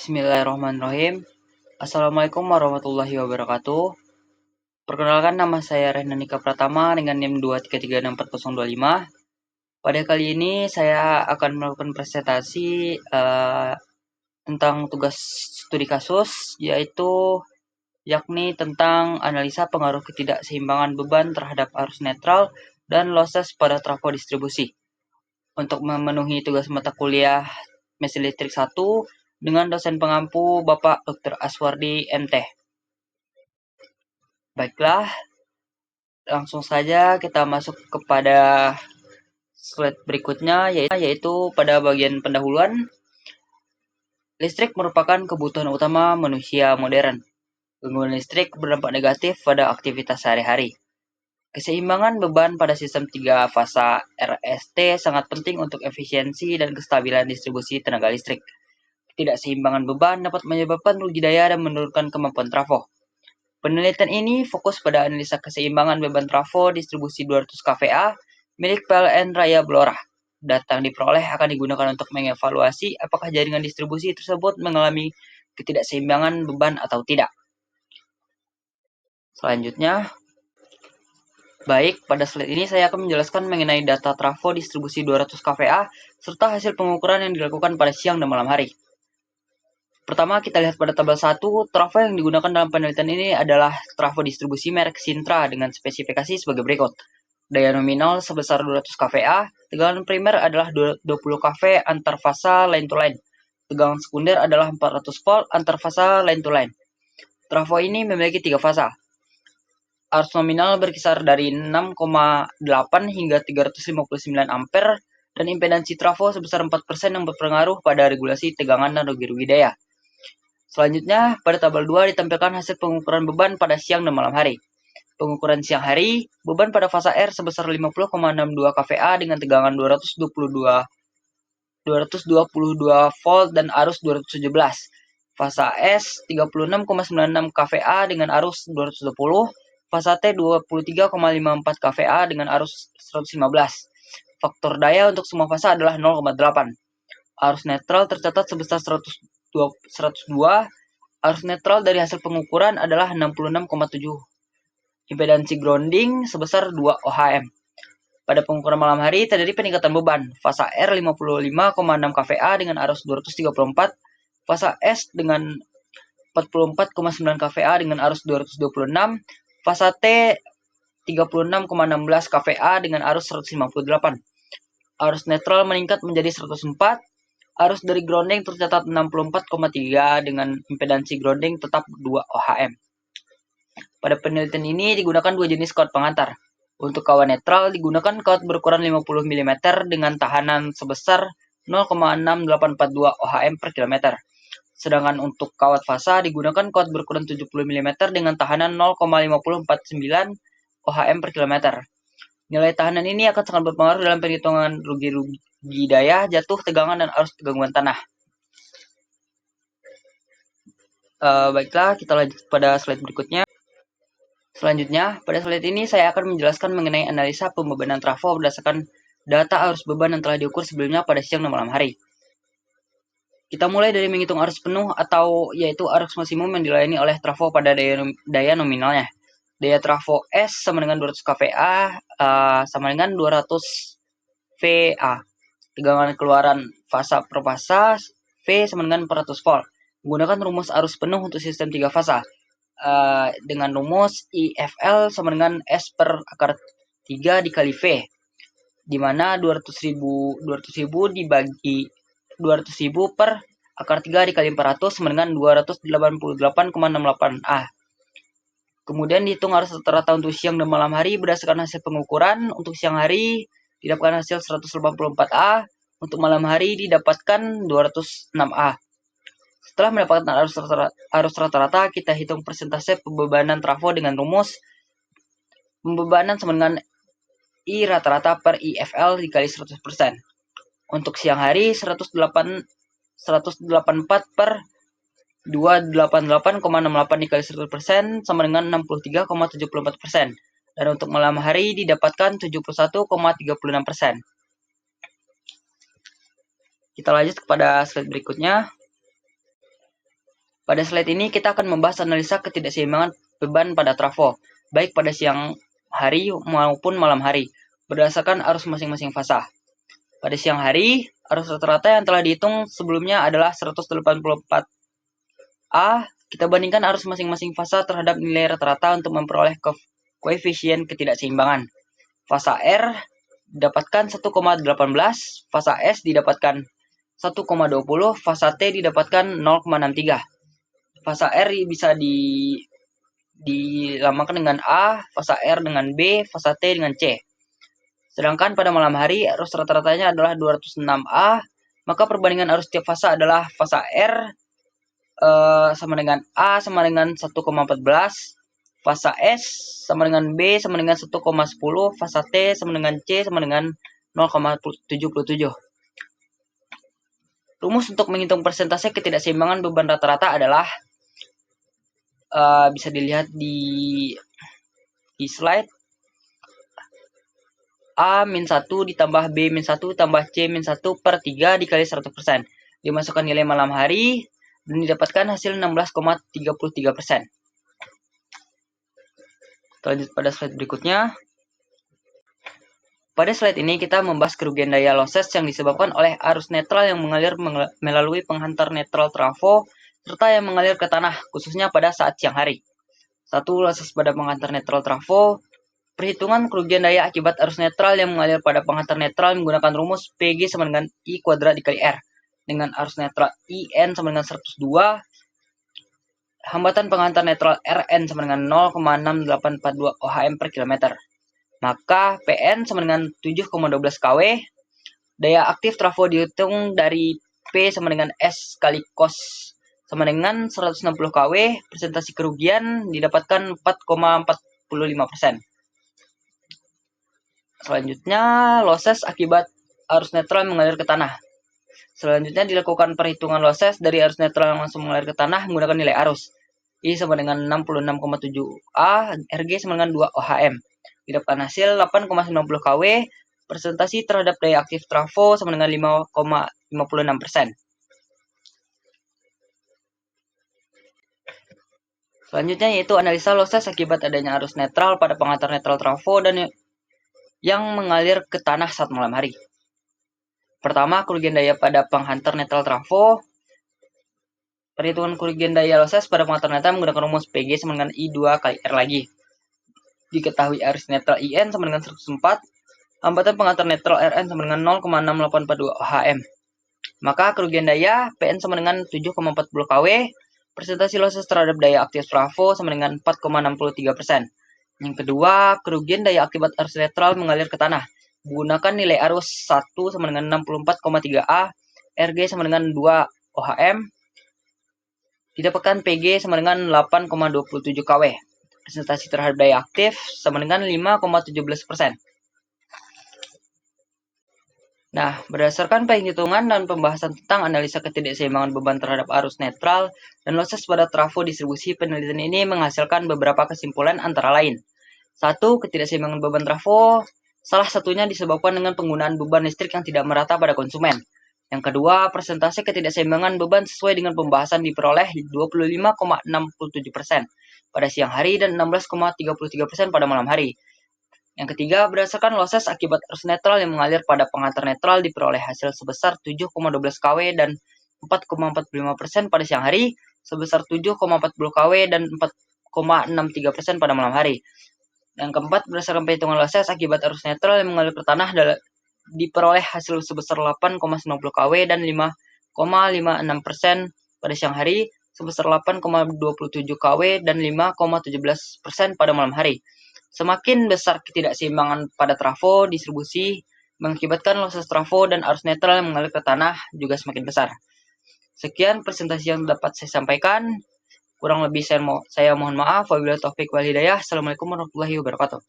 Bismillahirrahmanirrahim. Assalamualaikum warahmatullahi wabarakatuh. Perkenalkan, nama saya Rehnanika Pratama dengan NIM 233644025. Pada kali ini saya akan melakukan presentasi tentang tugas studi kasus, yakni tentang analisa pengaruh ketidakseimbangan beban terhadap arus netral dan losses pada trafo distribusi. Untuk memenuhi tugas mata kuliah mesin listrik 1 dengan dosen pengampu Bapak Dr. Aswardi MT. Baiklah, langsung saja kita masuk kepada slide berikutnya, yaitu pada bagian pendahuluan. Listrik merupakan kebutuhan utama manusia modern. Gangguan listrik berdampak negatif pada aktivitas sehari-hari. Keseimbangan beban pada sistem 3 fasa RST sangat penting untuk efisiensi dan kestabilan distribusi tenaga listrik. Ketidakseimbangan beban dapat menyebabkan rugi daya dan menurunkan kemampuan trafo. Penelitian ini fokus pada analisa keseimbangan beban trafo distribusi 200 kVA milik PLN Raya Blora. Data yang diperoleh akan digunakan untuk mengevaluasi apakah jaringan distribusi tersebut mengalami ketidakseimbangan beban atau tidak. Selanjutnya, pada slide ini saya akan menjelaskan mengenai data trafo distribusi 200 kVA serta hasil pengukuran yang dilakukan pada siang dan malam hari. Pertama, kita lihat pada tabel 1, trafo yang digunakan dalam penelitian ini adalah trafo distribusi merek Sintra dengan spesifikasi sebagai berikut. Daya nominal sebesar 200 kVA, tegangan primer adalah 20 kV antar fasa line to line. Tegangan sekunder adalah 400 volt antar fasa line to line. Trafo ini memiliki 3 fasa. Arus nominal berkisar dari 6,8 hingga 359 ampere dan impedansi trafo sebesar 4% yang berpengaruh pada regulasi tegangan dan rugi-rugi daya. Selanjutnya, pada tabel 2 ditampilkan hasil pengukuran beban pada siang dan malam hari. Pengukuran siang hari, beban pada fasa R sebesar 50,62 kVA dengan tegangan 222 volt dan arus 217. Fasa S 36,96 kVA dengan arus 220. Fasa T 23,54 kVA dengan arus 115. Faktor daya untuk semua fasa adalah 0,8. Arus netral tercatat sebesar 102. Arus netral dari hasil pengukuran adalah 66,7. Impedansi grounding sebesar 2 ohm. Pada pengukuran malam hari terjadi peningkatan beban. Fasa R 55,6 kVA dengan arus 234. Fasa S dengan 44,9 kVA dengan arus 226. Fasa T 36,16 kVA dengan arus 158. Arus netral meningkat menjadi 104. Arus dari grounding tercatat 64,3 dengan impedansi grounding tetap 2 ohm. Pada penelitian ini digunakan 2 jenis kawat pengantar. Untuk kawat netral digunakan kawat berukuran 50 mm dengan tahanan sebesar 0,6842 ohm per kilometer. Sedangkan untuk kawat fasa digunakan kawat berukuran 70 mm dengan tahanan 0,5049 ohm per kilometer. Nilai tahanan ini akan sangat berpengaruh dalam perhitungan rugi daya, jatuh, tegangan, dan arus gangguan tanah. Baiklah, kita lanjut pada slide berikutnya. Selanjutnya, pada slide ini saya akan menjelaskan mengenai analisa pembebanan trafo berdasarkan data arus beban yang telah diukur sebelumnya pada siang dan malam hari. Kita mulai dari menghitung arus penuh yaitu arus maksimum yang dilayani oleh trafo pada daya nominalnya. Daya trafo S sama dengan 200 kVA sama dengan 200 VA. Tegangan keluaran fasa per fasa V sama dengan 400 volt. Menggunakan rumus arus penuh untuk sistem 3 fasa. Dengan rumus IFL sama dengan S per akar 3 dikali V. Di mana 200.000 dibagi 200.000 per akar 3 dikali 400 sama dengan 288,68 A. Kemudian dihitung arus rata-rata untuk siang dan malam hari berdasarkan hasil pengukuran. Untuk siang hari didapatkan hasil 184 A, untuk malam hari didapatkan 206 A. Setelah mendapatkan arus rata-rata, kita hitung persentase pembebanan trafo dengan rumus pembebanan sama dengan I rata-rata per IFL dikali 100%. Untuk siang hari 184 per 288,68 dikali 100% sama dengan 63,74%. Dan untuk malam hari didapatkan 71,36%. Kita lanjut kepada slide berikutnya. Pada slide ini kita akan membahas analisa ketidakseimbangan beban pada trafo, baik pada siang hari maupun malam hari, berdasarkan arus masing-masing fasa. Pada siang hari, arus rata-rata yang telah dihitung sebelumnya adalah 184 A. Kita bandingkan arus masing-masing fasa terhadap nilai rata-rata untuk memperoleh koefisien ketidakseimbangan. Fasa R didapatkan 1,18, fasa S didapatkan 1,20, fasa T didapatkan 0,63. Fasa R bisa dilambangkan dengan A, fasa R dengan B, fasa T dengan C. Sedangkan pada malam hari arus rata-ratanya adalah 206 A, maka perbandingan arus tiap fasa adalah fasa R sama dengan A sama dengan 1,14, fasa S sama dengan B sama dengan 1,10, fasa T sama dengan C sama dengan 0,77. Rumus untuk menghitung persentase ketidakseimbangan beban rata-rata adalah bisa dilihat di slide. A-1 ditambah B-1 tambah C-1 per 3 dikali 100%. Dimasukkan nilai malam hari dan didapatkan hasil 16,33%. Lanjut pada slide berikutnya. Pada slide ini kita membahas kerugian daya losses yang disebabkan oleh arus netral yang mengalir melalui penghantar netral trafo serta yang mengalir ke tanah, khususnya pada saat siang hari. 1. Losses pada penghantar netral trafo. Perhitungan kerugian daya akibat arus netral yang mengalir pada penghantar netral menggunakan rumus PG sama dengan I kuadrat dikali R. Dengan arus netral IN sama dengan 102, hambatan penghantar netral RN sama dengan 0,6842 OHM per kilometer. Maka PN sama dengan 7,12 kW. Daya aktif trafo dihitung dari P sama dengan S kali cos sama dengan 160 kW. Presentasi kerugian didapatkan 4,45%. Selanjutnya, losses akibat arus netral mengalir ke tanah. Selanjutnya dilakukan perhitungan losses dari arus netral yang langsung mengalir ke tanah menggunakan nilai arus. I sama dengan 66,7 A, RG sama dengan 2 OHM. Didapatkan hasil 8,90 kW, presentasi terhadap daya aktif trafo sama dengan 5,56%. Selanjutnya yaitu analisa losses akibat adanya arus netral pada penghantar netral trafo dan yang mengalir ke tanah saat malam hari. Pertama, kerugian daya pada penghantar netral trafo. Perhitungan kerugian daya losses pada penghantar netral menggunakan rumus PG sama dengan I2 kali R lagi. Diketahui arus netral IN sama dengan 104, hambatan penghantar netral RN sama dengan 0,6842 OHM. Maka kerugian daya PN sama dengan 7,40 kW, presentasi losses terhadap daya aktif trafo sama dengan 4,63%. Yang kedua, kerugian daya akibat arus netral mengalir ke tanah. Gunakan nilai arus 1 sama dengan 64,3 A, RG sama dengan 2 OHM. Didapatkan PG sama dengan 8,27 kW. Presentasi terhadap daya aktif sama dengan 5,17%. Nah, berdasarkan penghitungan dan pembahasan tentang analisa ketidakseimbangan beban terhadap arus netral dan losses pada trafo distribusi, penelitian ini menghasilkan beberapa kesimpulan antara lain. 1. Ketidakseimbangan beban trafo salah satunya disebabkan dengan penggunaan beban listrik yang tidak merata pada konsumen. Yang kedua, persentase ketidakseimbangan beban sesuai dengan pembahasan diperoleh 25,67% pada siang hari dan 16,33% pada malam hari. Yang ketiga, berdasarkan losses akibat arus netral yang mengalir pada penghantar netral diperoleh hasil sebesar 7,12 kW dan 4,45% pada siang hari, sebesar 7,40 kW dan 4,63% pada malam hari. Yang keempat, berdasarkan perhitungan losses akibat arus netral yang mengalir ke tanah diperoleh hasil sebesar 8,90 kW dan 5,56% pada siang hari, sebesar 8,27 kW dan 5,17% pada malam hari. Semakin besar ketidakseimbangan pada trafo distribusi mengakibatkan losses trafo dan arus netral yang mengalir ke tanah juga semakin besar. Sekian presentasi yang dapat saya sampaikan. Kurang lebih saya mohon maaf. Wabillahi taufiq wal hidayah. Assalamualaikum warahmatullahi wabarakatuh.